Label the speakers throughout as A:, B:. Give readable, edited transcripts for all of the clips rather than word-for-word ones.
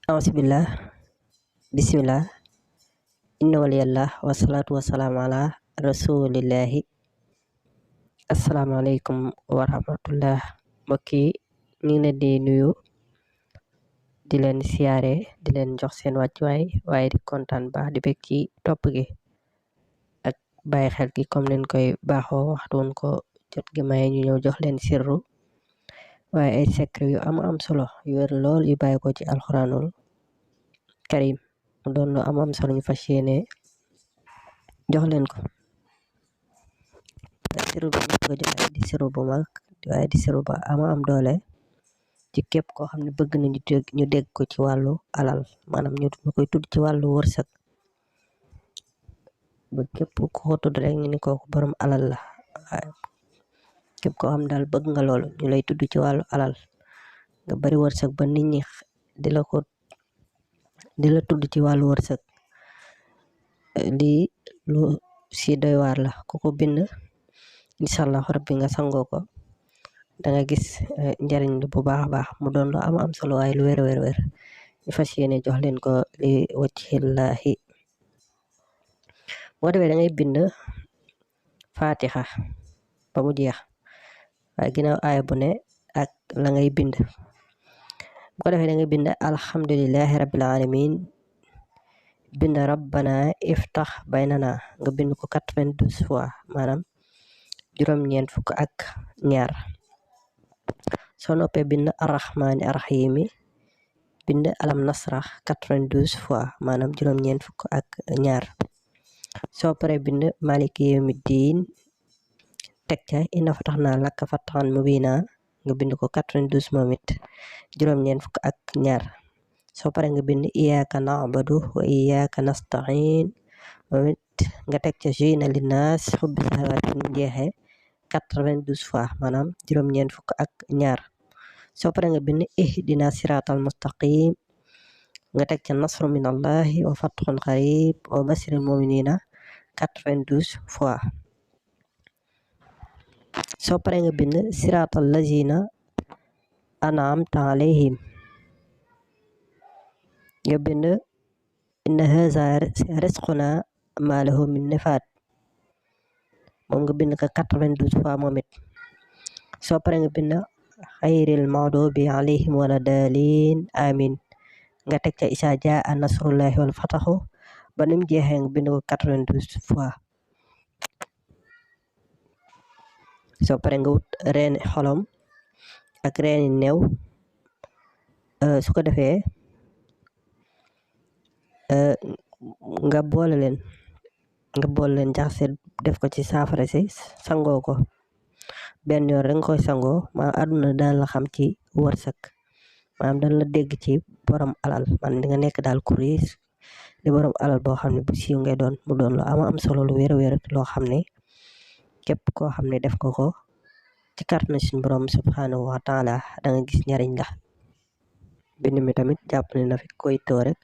A: Auzubillah, bismillah, inna waliyallah, wasalaatu wasalaamu ala rasulillahi. Asalaamaaleykum wa rahmatullah. Mbokk yi ñu ngi leen di nuyu di leen siyaare di leen jox seen wàccuwaay waaye di kontaan baax di bég ci topp gi ak bàyyi xel gi comme leen koy baaxoo waxtu woon ko jot gi maye ñu ñëw jox leen sirru waaye ay secret yu am solo yu wér lool yu bàyyi ko ci alxuraanul karim mu doon lu am solo ñu fas yéene jox leen ko. Siru bi ñu bëgg a joxe di siru bu mag waaye di siru ba am doole ci képp koo xam ne bëgg nañu ñu dégg ko ci wàllu alal maanaam ñu koy tudd ci wàllu wërsëg ba képp ku ko tudd rek ñu ni kooku borom alal la waaye képp koo xam daal bëgg nga loolu ñu lay tudd ci wàllu alal nga bari wërsëg ba nit ñi di la tudd ci wàllu wërsëg lii lu si doy waar la ku ko bind incha allah rabbi nga sangoo ko danga gis njariñ lu bu baax a baax mu doon lu am solo waaye lu wér ñu fas yéene jox leen ko li wajhillahi. boo defee da ngay bind fatiha ba mu jeex waaye ginnaaw aaya bu ne ak la ngay bind bu ko defee da ngay bind alhamdulillahi rabbil alamin bind rabbana iftax baynana nga bind ko 92 fois maanaam juróom-ñeent fukk ak ñaar soo noppee bind arrahmani arrahimi bind alam nasrah 92 fois maanaam juróom-ñeent fukk ak ñaar soo paree bind maliki yawmiddin teg ca inna fataxna laka fataxan mubina nga bind ko 92 moom it juróom-ñeent fukk ak ñaar soo paree nga bind iyyaka na'budu wa iyyaka nasta'in moom it nga teg ca zuyina linnaas xubbi sahawaati mu jeexee 92 fois maanaam juróom-ñeent fukk ak ñaar soo paree nga bind ihdina siratal mustaqim nga teg ca nasru min allahi wa fatxun qarib wa basiril muminina 92 fois soo paree nga bind siratal lazina an'amta alayhim nga bind inna haza risquna ma lahu min nafaat moom nga bind ko 92 fois moom it soo paree nga bind xayril maxdubi alayhim wala daalin amin nga teg ca isa jaa nasrullahi wal fataxu ba nim jeexee nga bind ko 92 fois soo paree nga wut reeni xolom ak reeni new su ko defee nga boole leen jaxase def ko ci saafara si sangoo ko benn yoon rek nga koy sangoo maa àdduna daan la xam ci wërsëg maanaam dañ la dégg ci borom alal man di nga nekk daal ku riis di borom alal boo xam ne bu siiw ngay doon mu doon lu am solo lu wér loo xam ne képp koo xam ne def ko ci kàttanu suñu borom subhanahu wa taala da nga gis njariñ la. bind mi tamit jàpp ne na fi koy too rek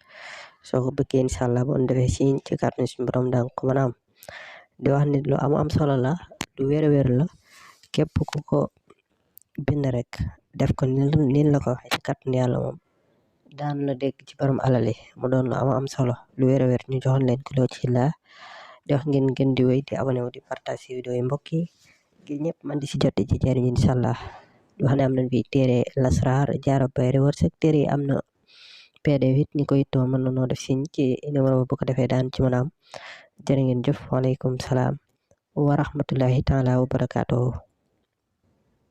A: soo ko bëggee incha allah bu defee ci kàttanu suñu borom da nga ko mën a am di wax nit lu am solo la lu wér la képp ku ko bind rek def ko ni la ko waxee ci kàttanu yàlla moom daan la dégg ci borom alal yi mu doon lu am solo lu wér ñu joxoon leen ko ci la di wax ngeen di wéy di abonné wu di partage vidéo yi mbokk yi ngir ñëpp man di si jot ci jariñ incha allah di wax ne am nañ fi téere lasraar jaaro bayre wërsëg téere yi am na PDF it ñi koy too mën na noo def siñ ci numéro bu ko defee daan ci mën a am jërë ngeen jëf waaleykum salaam wa rahmatullahi taala wa barakaatuhu